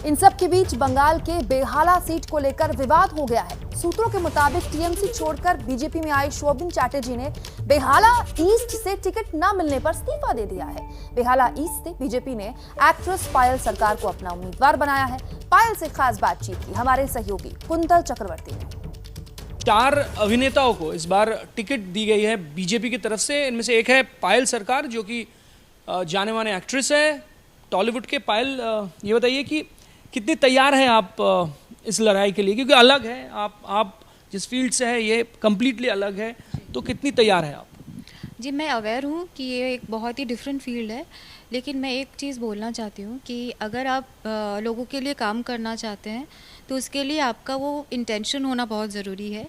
इन सब के बीच बंगाल के बेहाला सीट को लेकर विवाद हो गया है। सूत्रों के मुताबिक टीएमसी छोड़कर बीजेपी में आए शोभिन चैटर्जी ने बेहाला ईस्ट से टिकट न मिलने पर इस्तीफा दे दिया है। बेहाला ईस्ट से बीजेपी ने एक्ट्रेस पायल सरकार को अपना उम्मीदवार बनाया है। पायल से खास बातचीत की हमारे सहयोगी कुंतल चक्रवर्ती ने। 4 अभिनेताओं को इस बार टिकट दी गई है बीजेपी की तरफ से। इनमें से एक है पायल सरकार, जो कि जाने माने एक्ट्रेस है टॉलीवुड के। पायल, ये बताइए कि कितनी तैयार हैं आप इस लड़ाई के लिए, क्योंकि अलग है, आप जिस फील्ड से है ये कम्प्लीटली अलग है, तो कितनी तैयार है आप? जी, मैं अवेयर हूँ कि ये एक बहुत ही डिफरेंट फील्ड है, लेकिन मैं एक चीज़ बोलना चाहती हूँ कि अगर आप लोगों के लिए काम करना चाहते हैं तो उसके लिए आपका वो इंटेंशन होना बहुत ज़रूरी है।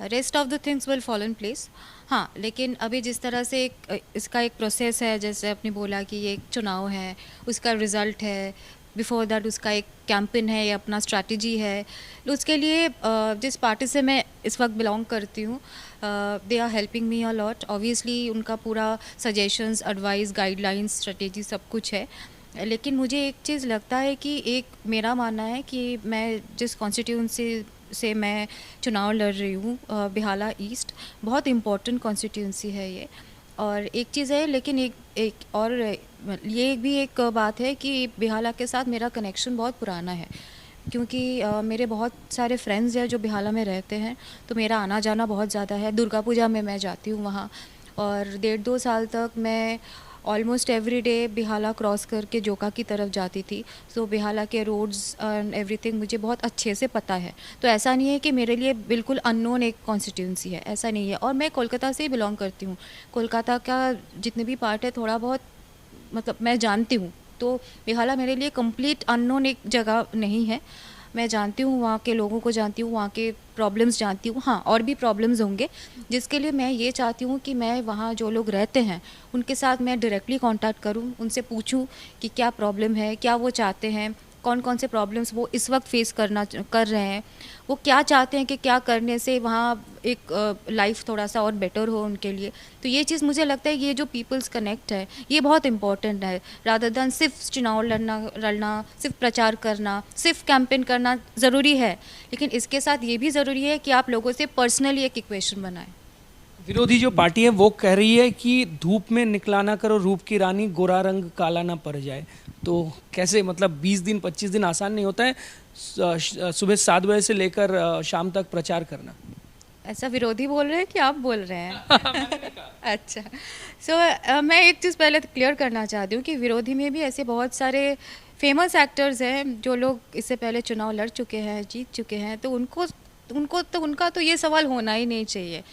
Rest of the things will follow in place. हाँ, लेकिन अभी जिस तरह से इसका एक प्रोसेस है, जैसे आपने बोला कि ये एक चुनाव है, उसका रिज़ल्ट है, बिफोर दैट उसका एक कैंपेन है या अपना स्ट्रैटेजी है, तो उसके लिए जिस पार्टी से मैं इस वक्त बिलोंग करती हूँ, they are helping me a lot. Obviously उनका पूरा सजेशंस, एडवाइस, गाइडलाइंस, स्ट्रैटेजी सब कुछ है। लेकिन मुझे एक चीज़ लगता है कि एक मेरा मानना है कि मैं जिस कॉन्स्टिट्यूंसी से मैं चुनाव लड़ रही हूँ, बेहाला ईस्ट, बहुत इम्पोर्टेंट कॉन्स्टिट्यूंसी है ये। और एक चीज़ है, लेकिन एक और ये भी एक बात है कि बेहाला के साथ मेरा कनेक्शन बहुत पुराना है, क्योंकि मेरे बहुत सारे फ्रेंड्स हैं जो बेहाला में रहते हैं, तो मेरा आना जाना बहुत ज़्यादा है। दुर्गा पूजा में मैं जाती हूँ वहाँ, और 1.5-2 साल तक मैं almost every day Behala cross करके जोका की तरफ जाती थी। सो बेहाला के रोड्स एंड एवरीथिंग मुझे बहुत अच्छे से पता है। तो ऐसा नहीं है कि मेरे लिए बिल्कुल अननोन एक कॉन्स्टिट्यूंसी है, ऐसा नहीं है। और मैं कोलकाता से ही बिलोंग करती हूँ। कोलकाता का जितने भी पार्ट है थोड़ा बहुत मतलब मैं जानती हूँ, तो बेहाला मेरे लिए कंप्लीट अननोन एक जगह नहीं है। मैं जानती हूँ, वहाँ के लोगों को जानती हूँ, वहाँ के प्रॉब्लम्स जानती हूँ। हाँ, और भी प्रॉब्लम्स होंगे, जिसके लिए मैं ये चाहती हूँ कि मैं वहाँ जो लोग रहते हैं उनके साथ मैं डायरेक्टली कांटेक्ट करूँ, उनसे पूछूँ कि क्या प्रॉब्लम है, क्या वो चाहते हैं, कौन कौन से प्रॉब्लम्स वो इस वक्त फेस कर रहे हैं, वो क्या चाहते हैं कि क्या करने से वहाँ एक लाइफ थोड़ा सा और बेटर हो उनके लिए। तो ये चीज़ मुझे लगता है ये जो पीपल्स कनेक्ट है ये बहुत इंपॉर्टेंट है, रादर दैन सिर्फ चुनाव लड़ना, सिर्फ प्रचार करना, सिर्फ कैंपेन करना ज़रूरी है, लेकिन इसके साथ ये भी ज़रूरी है कि आप लोगों से पर्सनली एक इक्वेशन बनाएं। विरोधी जो पार्टी है वो कह रही है कि धूप में निकला ना करो रूप की रानी, गोरा रंग काला ना पड़ जाए। तो कैसे, मतलब 20 दिन 25 दिन आसान नहीं होता है सुबह 7 बजे से लेकर शाम तक प्रचार करना? ऐसा विरोधी बोल रहे हैं कि आप बोल रहे हैं? अच्छा, सो मैं एक चीज़ पहले क्लियर करना चाहती हूँ कि विरोधी में भी ऐसे बहुत सारे फेमस एक्टर्स हैं जो लोग इससे पहले चुनाव लड़ चुके हैं, जीत चुके हैं, तो उनका तो ये सवाल होना ही नहीं चाहिए।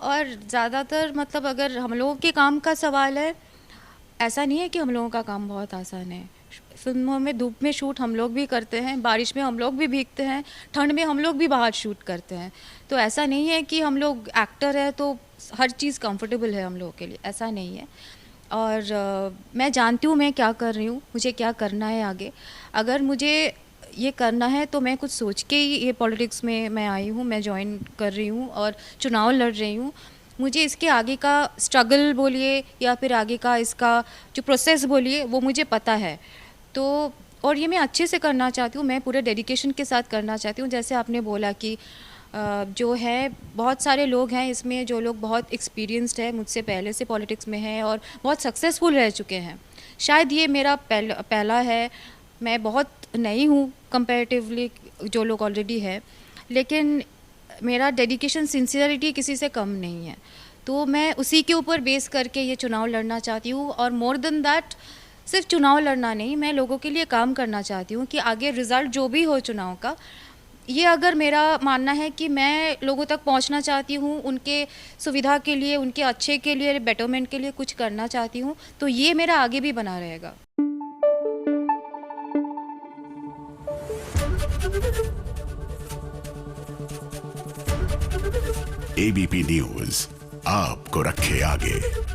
और ज़्यादातर मतलब अगर हम लोगों के काम का सवाल है, ऐसा नहीं है कि हम लोगों का काम बहुत आसान है। फिल्मों में धूप में शूट हम लोग भी करते हैं, बारिश में हम लोग भी भीगते हैं, ठंड में हम लोग भी बाहर शूट करते हैं। तो ऐसा नहीं है कि हम लोग एक्टर हैं तो हर चीज़ कंफर्टेबल है हम लोगों के लिए, ऐसा नहीं है। और मैं जानती हूँ मैं क्या कर रही हूँ, मुझे क्या करना है आगे। अगर मुझे ये करना है तो मैं कुछ सोच के ही ये पॉलिटिक्स में मैं आई हूँ, मैं ज्वाइन कर रही हूँ और चुनाव लड़ रही हूँ। मुझे इसके आगे का स्ट्रगल बोलिए या फिर आगे का इसका जो प्रोसेस बोलिए वो मुझे पता है। तो और ये मैं अच्छे से करना चाहती हूँ, मैं पूरे डेडिकेशन के साथ करना चाहती हूँ। जैसे आपने बोला कि जो है बहुत सारे लोग हैं इसमें जो लोग बहुत एक्सपीरियंस्ड है, मुझसे पहले से पॉलिटिक्स में हैं और बहुत सक्सेसफुल रह चुके हैं। शायद ये मेरा पहला है, मैं बहुत नई हूँ कंपैरेटिवली जो लोग ऑलरेडी है, लेकिन मेरा डेडिकेशन, सिंसियरिटी किसी से कम नहीं है। तो मैं उसी के ऊपर बेस करके ये चुनाव लड़ना चाहती हूँ। और मोर देन दैट, सिर्फ चुनाव लड़ना नहीं, मैं लोगों के लिए काम करना चाहती हूँ कि आगे रिज़ल्ट जो भी हो चुनाव का, ये अगर मेरा मानना है कि मैं लोगों तक पहुँचना चाहती हूँ, उनके सुविधा के लिए, उनके अच्छे के लिए, बेटरमेंट के लिए कुछ करना चाहती हूँ, तो ये मेरा आगे भी बना रहेगा। एबीपी न्यूज़ आपको रखे आगे।